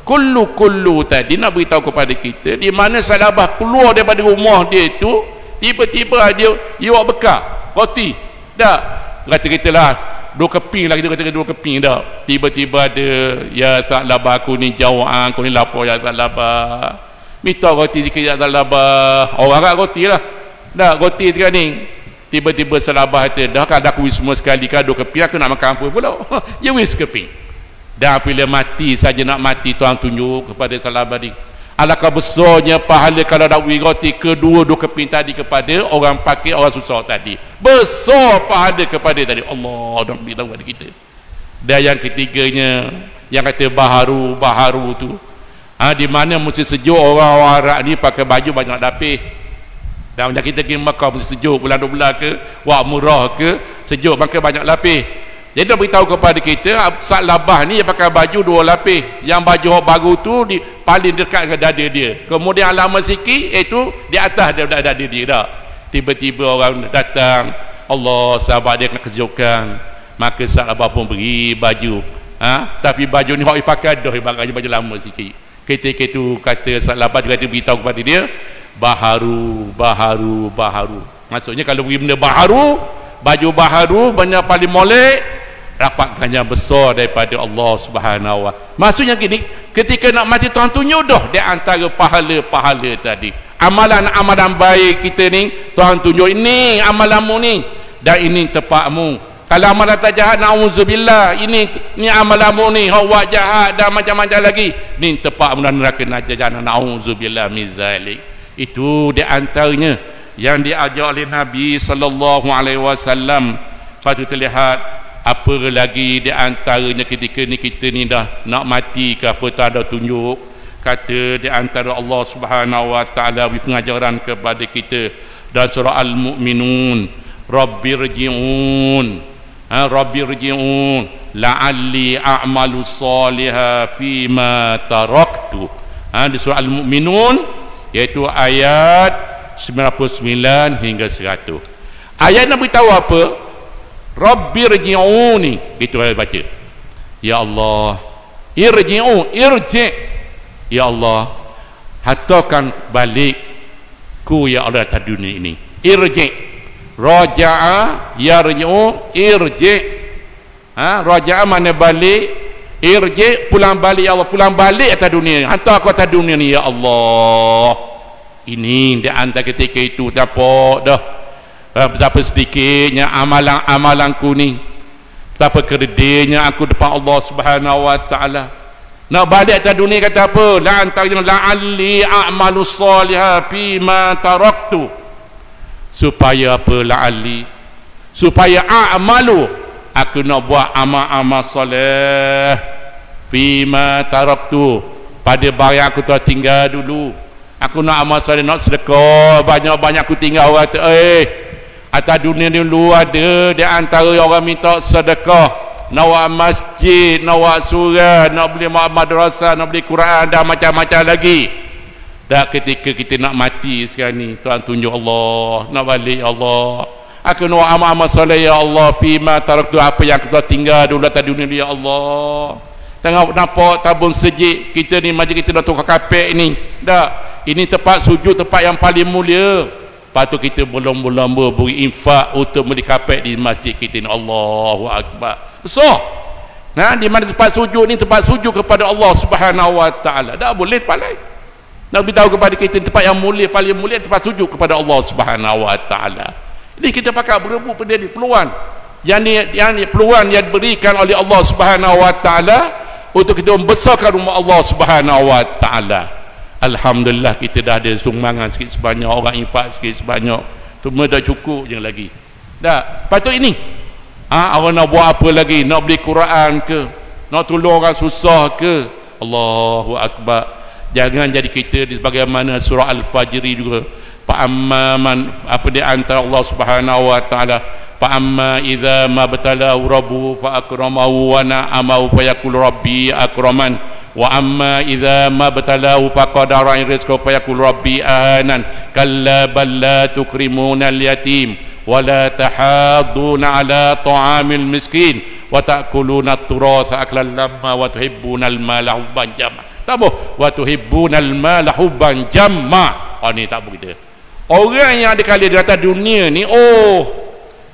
Kullu tadi nak beritahu kepada kita di mana Salabah keluar daripada rumah dia itu, tiba-tiba dia buat bekal roti. Dah. Kata kita lah 2 keping lah, kita kata 2 keping dah. Tiba-tiba ada, ya Salabah aku ni jauh, aku ni lapar ya Salabah. Minta roti sikit ya Salabah. Orang kat roti lah. Dah roti sekarang ni. Tiba-tiba Salabah kata, dah kan aku wis semua sekali kan 2 keping, aku nak makan apa pula. Ya wis keping. Dan bila mati saja nak mati, Tuhan tunjuk kepada Salabah ni, alangkah besarnya pahala kalau nak beri roti kedua 2 keping tadi kepada orang fakir, orang susah tadi. Besar pahala kepada tadi. Allah dah beritahu kepada kita. Dan yang ketiganya, yang kata baharu tu, di mana mesti sejuk, orang Arab ni pakai baju banyak lapis. Dan macam kita pergi Makkah mesti sejuk, bulan 12 ke, wak murah ke, sejuk, maka banyak lapis. Jadi dia beritahu kepada kita, Salabah ni dia pakai baju 2 lapis. Yang baju baru tu paling dekat ke dada dia. Kemudian lama sikit, itu di atas dada dia dah. Tiba-tiba orang datang, Allah, sahabat dia kena kejutkan. Maka Salabah pun beri baju. Tapi baju ni hok dipakai dah, baju lama sikit. Ketika itu kata Salabah juga dia beritahu kepada dia, baharu. Maksudnya kalau beri benda baharu, baju baharu, benda paling molek, dapat ganjar besar daripada Allah Subhanahu wa. Maksudnya gini, ketika nak mati Tuhan tunjuk dah di antara pahala-pahala tadi. Amalan-amalan baik kita ni Tuhan tunjuk, ini amalanmu ni, dan ini tepatmu. Kalau amalan tak jahat, na'udzubillah, ini amalanmu ni, buat jahat dan macam-macam lagi, ni tepatmu dan neraka najah, na'udzubillah min zalik. Itu di antaranya yang diajar oleh Nabi sallallahu alaihi wasallam. Patut terlihat apa lagi di antaranya ketika ni kita ni dah nak mati ke apa, tak ada tunjuk. Kata di antara Allah Subhanahu wa taala beri pengajaran kepada kita dalam surah Al-Mu'minun, Rabbirji'un la'alli a'malu salihan fima taraktu. Di surah Al-Mu'minun, iaitu ayat 99 hingga 100. Ayat nak beritahu apa? Rabbirji'uni, itu saya baca. Ya Allah, irji', ya Allah, hantarkan balik ku ya Allah atas dunia ini. Irji', raja'a, yarji'u, irji'. Raja'a mana balik, irji', pulang balik ya Allah, pulang balik atas dunia, hantar aku atas dunia ni ya Allah. Ini di antara ketika itu dapat dah berapa sedikitnya amalan-amalanku ni, betapa kerdilnya aku depan Allah Subhanahu wa taala. Nak balik atas dunia kata apa? La antarina la'alli a'malu salihan fima taraktu. Supaya apa? La'alli, supaya a'malu, aku nak buat amal-amal soleh fima taraktu, pada barang aku telah tinggal dulu. Aku nak amal soleh, nak sedekah, banyak-banyak aku tinggal. Orang kata, atas dunia dulu ada di antara orang minta sedekah, nak buat masjid, nak buat surah, nak beli madrasah, nak beli Quran, dan macam-macam lagi. Dan ketika kita nak mati sekarang ni, Tuhan tunjuk Allah, nak balik ya Allah, aku nak amal-amal soleh ya Allah, fima taraktu, apa yang kita tinggal dulu atas dunia ya Allah. Tengok nampak tabung sejid kita ni, macam kita dah tukar kapek ni dah. Ini tempat sujud, tempat yang paling mulia. Patut kita berlomba-lomba beri infak untuk beli kapek di masjid kita ni. Allahu Akbar. Besar. Di mana tempat sujud ni, tempat sujud kepada Allah Subhanahu wa taala. Tak boleh tempat lain. Nak beritahu kepada kita tempat yang mulia, paling mulia, tempat sujud kepada Allah Subhanahu wa taala. Jadi kita pakai berebut pada ni peluang. Yang peluang yang diberikan oleh Allah Subhanahu wa taala untuk kita membesarkan rumah Allah Subhanahu wa taala. Alhamdulillah kita dah ada sumbangan sikit sebanyak, orang infak sikit sebanyak, cuma dah cukup je lagi. Dah, patut ini. Awak nak buat apa lagi? Nak beli Quran ke? Nak tolong orang susah ke? Allahu Akbar. Jangan jadi kita bagaimana surah Al-Fajr juga. fa amma man, apa di antara Allah Subhanahu wa taala, fa amma idza mabtalahu rabbuhu fa akramahu wa na'amahu fa yaqulu rabbi akraman, wa amma idza mabtalahu fa qadara rizqahu fa yaqulu rabbi ahanan, kalla bal la tukrimuna al-yatim wa la tahadduna ala ta'amil miskin wa ta'kuluna at-turatha aklan lamma wa tuhibbuna al-mala hubban jamma. Tahu wa tuhibbuna al-mala hubban jamma. Oh ni tak begitu. Orang yang ada kali di atas dunia ni, oh,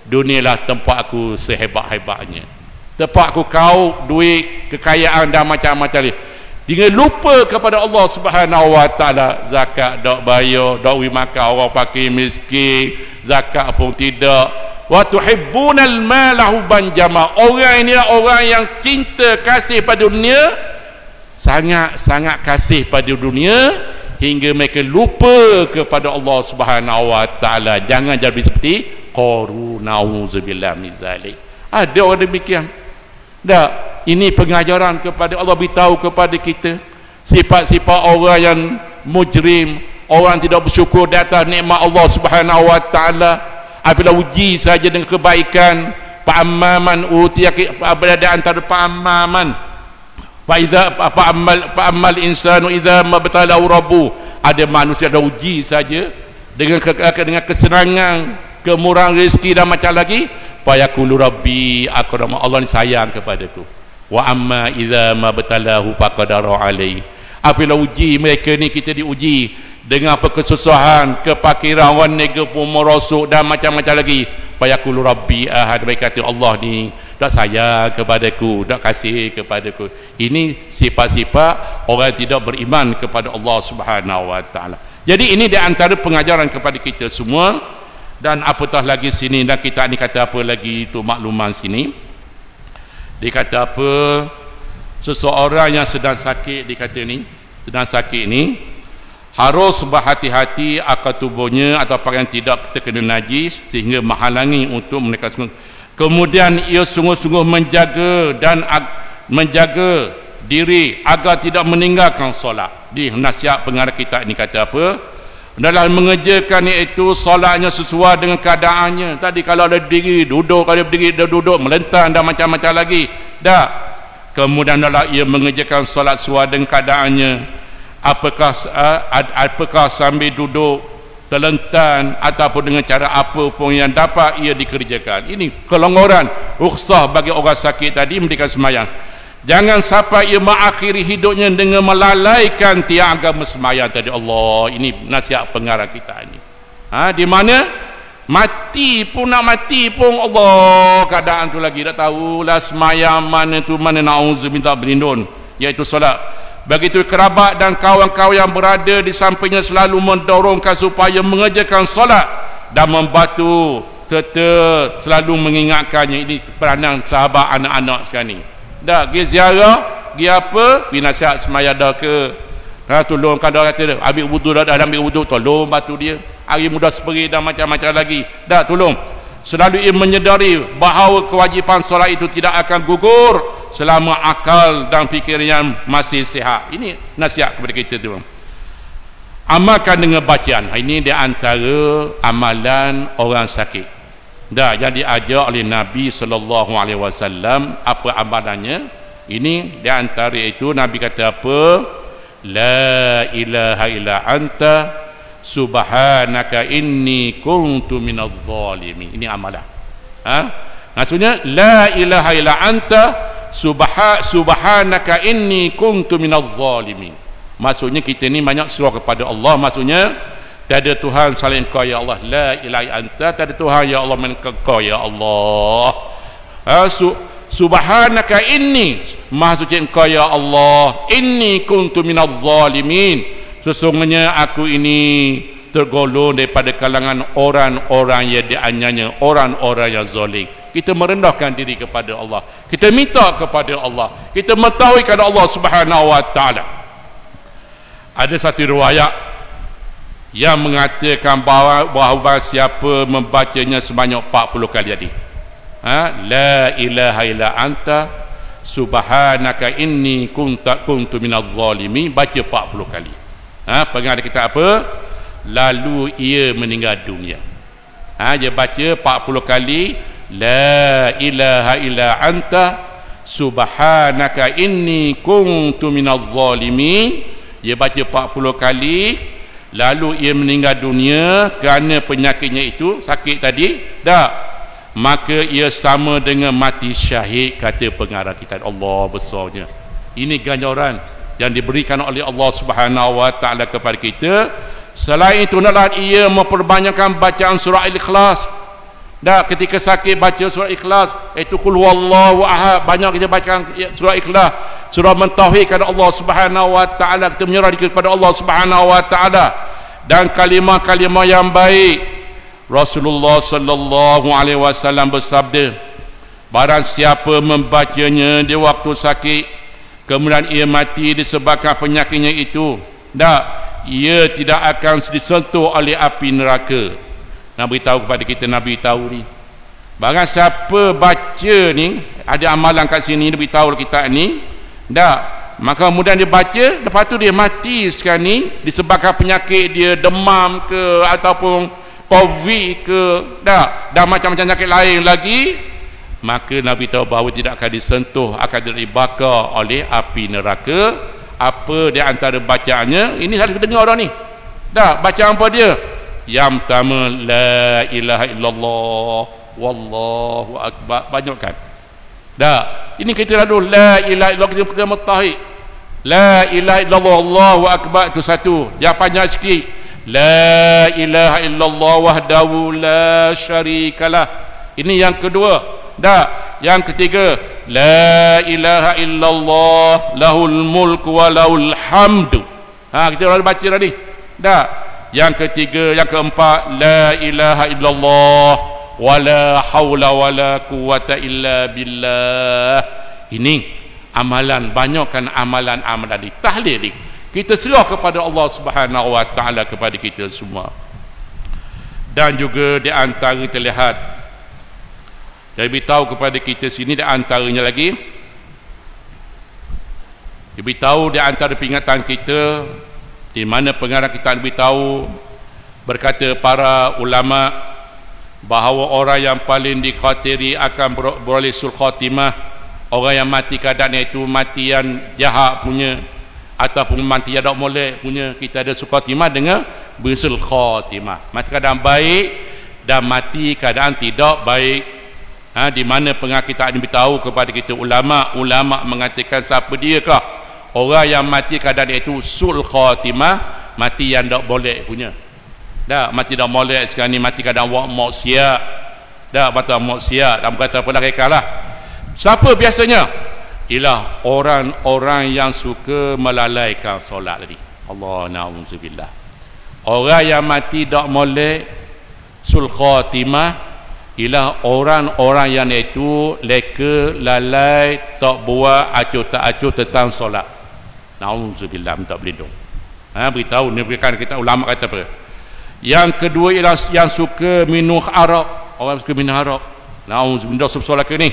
dunialah tempat aku sehebat-hebatnya, tempat aku kau duit, kekayaan dan macam-macam ni. Dia lupa kepada Allah Subhanahu wa taala. Zakat dak bayar, dak wi makan orang fakir miskin, zakat pun tidak. Wa tuhibbunal mala hubban jama. Orang ini orang yang cinta kasih pada dunia, sangat-sangat kasih pada dunia hingga mereka lupa kepada Allah Subhanahu wa taala. Jangan jadi seperti Qarun, nauzubillah min zalik. Ada orang demikian. Tak, ini pengajaran kepada Allah, beritahu kepada kita sifat-sifat orang yang mujrim, orang tidak bersyukur di atas nikmat Allah Subhanahu wa taala. Apabila uji saja dengan kebaikan, fa amman utiya, berada antara fa amman fa idza fa ammal insanu idza mabtalahu rabbu. Ada manusia ada uji saja dengan kesenangan, kemurahan rezeki dan macam lagi, fa yaqulu rabbi akram, Allah ni sayang kepadaku. Wa amma idza mabtalahu faqadara alaihi. Apabila uji mereka ni, kita diuji dengan apa kesusahan, kepakiran, orang nega pun merosok dan macam-macam lagi, fa yaqulu rabbi ahad, mereka kata Allah ni tak sayang kepadaku, tak kasih kepadaku. Ini sifat-sifat orang tidak beriman kepada Allah Subhanahu wa taala. Jadi ini di antara pengajaran kepada kita semua. Dan apatah lagi sini, dan kita ni kata apa lagi tu makluman sini, dia kata apa, seseorang yang sedang sakit, dia kata ni sedang sakit ni harus berhati-hati akan tubuhnya atau pakaian tidak terkena najis sehingga menghalangi untuk menekan. Kemudian ia sungguh-sungguh menjaga dan menjaga diri agar tidak meninggalkan solat. Di nasihat pengarah kita ni kata apa, dalam mengerjakan iaitu solatnya sesuai dengan keadaannya. Tadi kalau ada berdiri duduk, kalau berdiri dia duduk, melentang dan macam-macam lagi. Tak. Kemudian dalam ia mengerjakan solat sesuai dengan keadaannya, apakah sambil duduk, terlentang, ataupun dengan cara apa pun yang dapat ia dikerjakan. Ini kelonggaran rukhsah bagi orang sakit tadi mendirikan sembahyang. Jangan sampai ia mengakhiri hidupnya dengan melalaikan tiang agama sembahyang tadi. Allah, ini nasihat pengarah kita ini. Di mana mati pun, nak mati pun Allah keadaan tu lagi tak tahulah sembahyang mana tu, mana na'udzubillah berlindung, iaitu solat. Begitu kerabat dan kawan-kawan yang berada di sampingnya selalu mendorongkan supaya mengerjakan solat dan membantu serta selalu mengingatkannya. Ini peranan sahabat anak-anak sekarang ni. Dah pergi ziarah, pergi apa, pergi nasihat semaya dah ke, tolong kalau kata ambil wudu, dah ambil wudu, tolong bantu dia, hari muda seperi dan macam-macam lagi. Dah tolong, selalu ia menyedari bahawa kewajipan solat itu tidak akan gugur selama akal dan fikiran masih sihat. Ini nasihat kepada kita tu. Amalkan dengan bacaan. Ini di antara amalan orang sakit. Dah jadi diajar oleh Nabi sallallahu alaihi wasallam apa amalannya. Ini di antara itu Nabi kata apa? La ilaha illa anta subhanaka inni kuntu minadh zalimin. Ini amalan. Maksudnya la ilaha illa anta subhanaka inni kuntu minadh zalimin. Maksudnya kita ni banyak serah kepada Allah. Maksudnya tiada Tuhan selain Engkau ya Allah. La ilaha illa anta, tiada Tuhan ya Allah melainkan Engkau ya Allah. Subhanaka inni, maha suci Engkau ya Allah, inni kuntu minadh zalimin, sesungguhnya aku ini tergolong daripada kalangan orang-orang yang dianiaya, orang-orang yang zalim. Kita merendahkan diri kepada Allah, kita minta kepada Allah, kita mentauhidkan Allah Subhanahu wa taala. Ada satu riwayat yang mengatakan bahawa siapa membacanya sebanyak 40 kali tadi, la ilaha illa anta subhanaka inni kuntu minadh zalimin, baca 40 kali. Pengarah kita apa? lalu ia meninggal dunia. Dia baca 40 kali la ilaha illa anta subhanaka inni kuntu minadh zalimin. Dia baca 40 kali, lalu ia meninggal dunia kerana penyakitnya itu, sakit tadi, maka ia sama dengan mati syahid, kata pengarang kitab. Allah besarnya. Ini ganjaran yang diberikan oleh Allah Subhanahu wa taala kepada kita. Selain itu, adalah ia memperbanyakkan bacaan surah Al-Ikhlas. Ketika sakit baca surah Ikhlas, itu qul huwallahu ahad, banyak kita bacakan surah Ikhlas, surah mentauhidkan Allah Subhanahu wa taala, kita menyerah diri kepada Allah Subhanahu wa taala, dan kalimah-kalimah yang baik. Rasulullah sallallahu alaihi wasallam bersabda, barang siapa membacanya di waktu sakit, kemudian ia mati disebabkan penyakitnya itu, ia tidak akan disentuh oleh api neraka. Nabi tahu kepada kita, Nabi tahu ni, barang siapa baca ni, ada amalan kat sini, Nabi tahu kita ni, maka kemudian dia baca, lepas tu dia mati sekarang ni disebabkan penyakit dia, demam ke ataupun COVID ke, dan macam-macam penyakit lain lagi, maka Nabi tahu bahawa tidak akan disentuh, akan dibakar oleh api neraka. Apa di antara bacaannya ini? Harus dengar orang ni. Bacaan apa dia? Yang pertama, la ilaha illallah wallahu akbar. Banyak kan? Ini kita lalu la ilaha illallah, kita kena mutahid. La ilaha illallah wallahu akbar, itu satu. Yang panjang sikit, la ilaha illallah wahdahu la syarikalah. Ini yang kedua. Yang ketiga, la ilaha illallah lahul mulku wa lahul hamdu. Kita dah baca tadi. Yang ketiga, yang keempat, la ilaha illallah wala haula wala quwata illa billah. Ini amalan, banyakkan amalan-amalan di tahlil ni. Kita serah kepada Allah Subhanahu wa taala, kepada kita semua. Dan juga di antara terlihat, dia beritahu kepada kita sini, di antaranya lagi, dia beritahu di antara peringatan kita, di mana pengarang kita beritahu, berkata para ulama bahawa orang yang paling dikhawatiri akan beroleh sul khatimah, orang yang mati keadaannya itu mati yang jahat punya, ataupun mati yang tak molek punya, kita ada sul khatimah dengan bersul khatimah, mati keadaan baik dan mati keadaan tidak baik. Di mana pengarang kita ini beritahu kepada kita, ulama mengatakan siapa diakah orang yang mati keadaan itu sul khatimah, mati yang tak boleh punya. Mati tak boleh sekarang ni, mati keadaan maksiat. Batal maksiat, dan berkata apa lagi kalah. Siapa biasanya? Ialah orang-orang yang suka melalaikan solat tadi. Allah na'udzubillah. Orang yang mati tak boleh sul khatimah ialah orang-orang yang itu leka, lalai, tak buat acuh tak acuh tentang solat. Na'udzubillah, minta berlindung. Beritahu ni, berikan kita ulama kata apa. Yang kedua ialah yang suka minum arak. Orang suka minum arak, na'udzubillah, solat ke ni.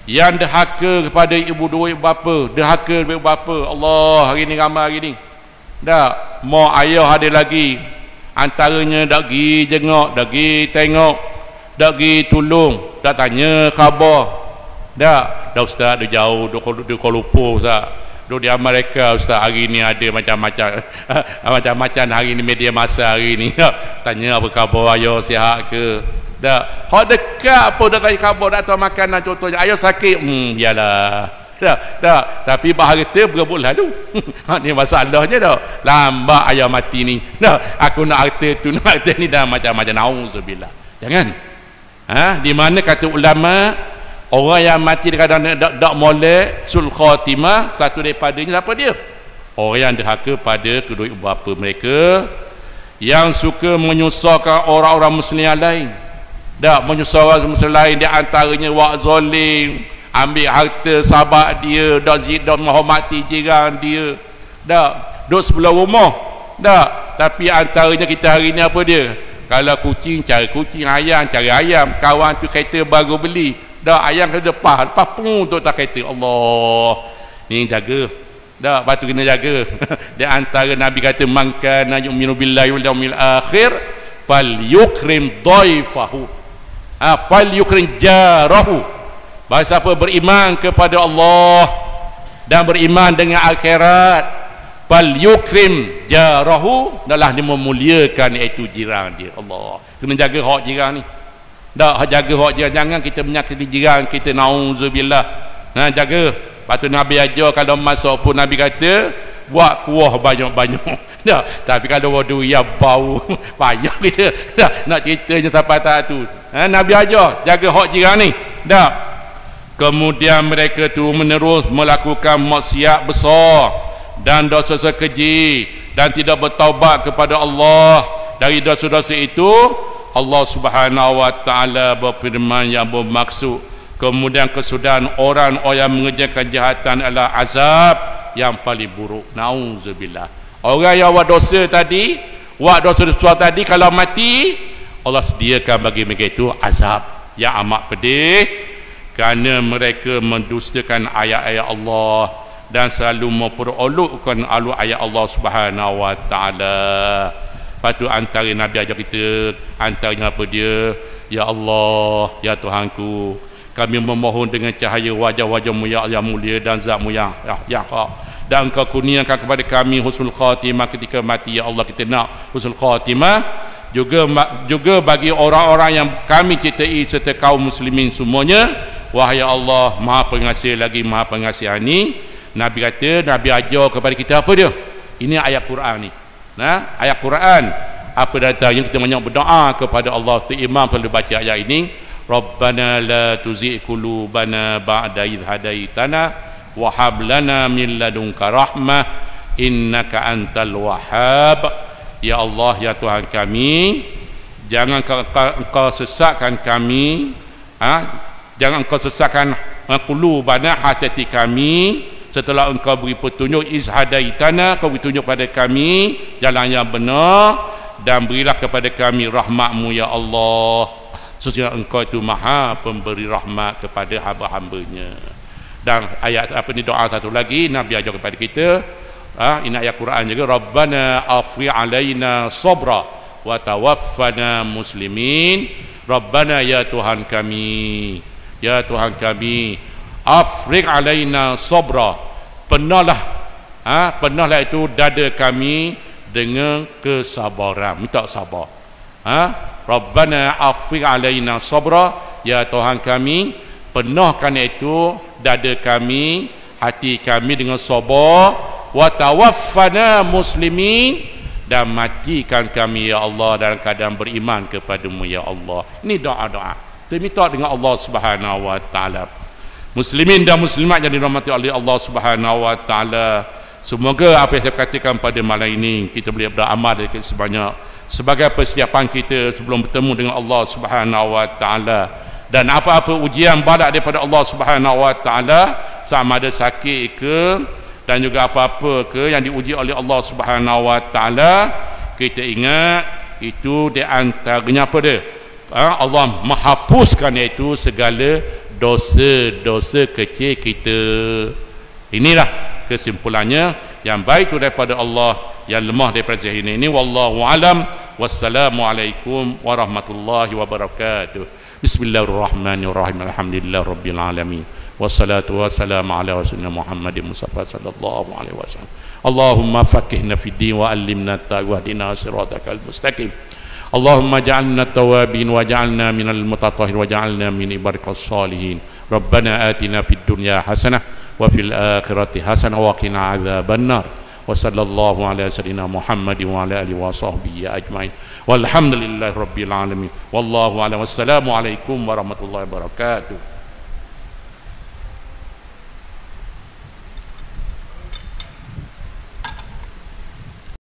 Yang derhaka kepada ibu dua ibu bapa, derhaka kepada ibu bapa. Allah, hari ni ramai hari ni. Mak ayah ada lagi, antaranya dak pergi jengok, dak pergi tengok, dak pergi tolong, dak tanya khabar. Dak ustaz, dia jauh, dia Kuala Lumpur ustaz, dia di Amerika ustaz, hari ni ada macam-macam macam-macam hari ni media masa hari ni. Tanya apa khabar ayah, sihat ke? Dak hak dekat apa dak tanya khabar, dak tahu makanan contohnya ayah sakit, iyalah. Dak tapi baharta berebut lalu. Ni masalahnya dak. Lambat ayah mati ni. Aku nak harta tu, nak harta ni, dah macam-macam. Nauzubillah. Jangan. Di mana kata ulama, orang yang mati kadang tak molek sul khatimah, satu daripadanya siapa dia? Orang yang derhaka pada kedua ibu bapa mereka, yang suka menyusahkan orang-orang muslim yang lain. Menyusahkan orang muslim lain, di antaranya wak zalim, ambil harta sahabat dia, dak menghormati jiran dia, duduk sebelah rumah. Tapi antaranya kita hari ni apa dia? Kalau kucing cari kucing, ayam cari ayam, kawan tu kereta baru beli, ayam ke depan pun untuk tak kereta. Allah, ni jaga. dah batu kena jaga. Di antara Nabi kata man kana yu'minu billahi wal yawmil akhir falyukrim dhaifahu, falyukrim jarahu. Bahasa apa? Beriman kepada Allah dan beriman dengan akhirat, falyukrim jarahu, adalah dia memuliakan iaitu jiran dia. Allah kena jaga hak jiran ni. Dak jaga hak jiran, jangan kita menyakiti jiran kita, nauzubillah. Jaga. Patut Nabi ajar kalau masuk pun Nabi kata buat kuah banyak-banyak. Dak, tapi kalau wadu ya bau payah kita. Dak, nak ceritanya sampai tak tu. Nabi ajar jaga hak jiran ni. Dak. Kemudian mereka tu menerus melakukan maksiat besar dan dosa-dosa keji dan tidak bertaubat kepada Allah dari dosa-dosa itu. Allah Subhanahu wa taala berfirman yang bermaksud kemudian kesudahan orang yang mengerjakan kejahatan adalah azab yang paling buruk. Nauzubillah. Orang yang buat dosa tadi, buat dosa-dosa tadi, kalau mati Allah sediakan bagi mereka itu azab yang amat pedih kerana mereka mendustakan ayat-ayat Allah dan selalu memperolokkan ayat Allah Subhanahu wa taala. Patut antara Nabi ajar kita, antaranya apa dia? Ya Allah, ya Tuhanku, kami memohon dengan cahaya wajah-wajah-Mu yang mulia dan zat-Mu yang hak, dan Engkau kurniakan kepada kami husnul khatimah ketika mati. Ya Allah, kita nak husnul khatimah juga bagi orang-orang yang kami cintai serta kaum muslimin semuanya. Wahai Allah, Maha Pengasih lagi Maha Pengasihani. Nabi kata, Nabi ajar kepada kita apa dia? Ini ayat Quran ni. Ayat Quran. Apa datanya kita banyak berdoa kepada Allah. Imam perlu baca ayat ini. Rabbana la tuzigh qulubana ba'da idh hadaitana wa hab lana min ladunka rahmah innaka antal wahhab. Ya Allah, ya Tuhan kami, jangan Engkau sesatkan kami, jangan Engkau sesatkan qulubana, hati kami, setelah Engkau beri petunjuk. Izhadaitana, Kau beri tunjuk pada kami jalan yang benar, dan berilah kepada kami rahmat-Mu ya Allah, sesungguhnya Engkau itu Maha pemberi rahmat kepada hamba-hambanya. Dan ayat apa ni, doa satu lagi Nabi ajar kepada kita, ini ayat Quran juga. Rabbana afri alaina sabra wa tawaffana muslimin. Rabbana, ya Tuhan kami, ya Tuhan kami, afriq alaina sabra, penahlah itu dada kami dengan kesabaran, minta sabar. Rabbana afriq alaina sabra, ya Tuhan kami, penahkan itu dada kami, hati kami dengan sabar. Wa tawaffana muslimin, dan matikan kami ya Allah dalam keadaan beriman kepadamu ya Allah. Ini doa-doa kita minta dengan Allah Subhanahu wa taala. Muslimin dan muslimat yang dirahmati oleh Allah Subhanahu wa taala, semoga apa yang saya katakan pada malam ini kita boleh beramal dari sebanyak sebagai persiapan kita sebelum bertemu dengan Allah Subhanahu wa taala. Dan apa-apa ujian bala daripada Allah Subhanahu wa taala, sama ada sakit ke dan juga apa-apa ke yang diuji oleh Allah Subhanahu wa taala, kita ingat itu di antaranya apa dia? Allah menghapuskan itu segala dosa-dosa kecil kita. Inilah kesimpulannya, yang baik itu daripada Allah, yang lemah daripada zahir ini. Wallahu alam. Wassalamualaikum warahmatullahi wabarakatuh. Bismillahirrahmanirrahim. Alhamdulillahirabbil alamin. Wassalatu wassalamu ala rasulina Muhammadin Mustafa sallallahu alaihi wasallam. Allahumma faqihna fid din wa allimna at-taqwa wahdina siratal mustaqim. Allahumma ja'alna tawabin wa ja'alna minal mutatahhirin wa ja'alna min ibadikas salihin. Rabbana atina fid dunya hasanah wa fil akhirati hasanah wa qina adzabannar. Wa sallallahu ala sayyidina Muhammadin wa ala alihi wa sahbihi ajmain. Walhamdulillahirabbil alamin. Wallahu a'lam. Wassalamu alaikum warahmatullahi wabarakatuh.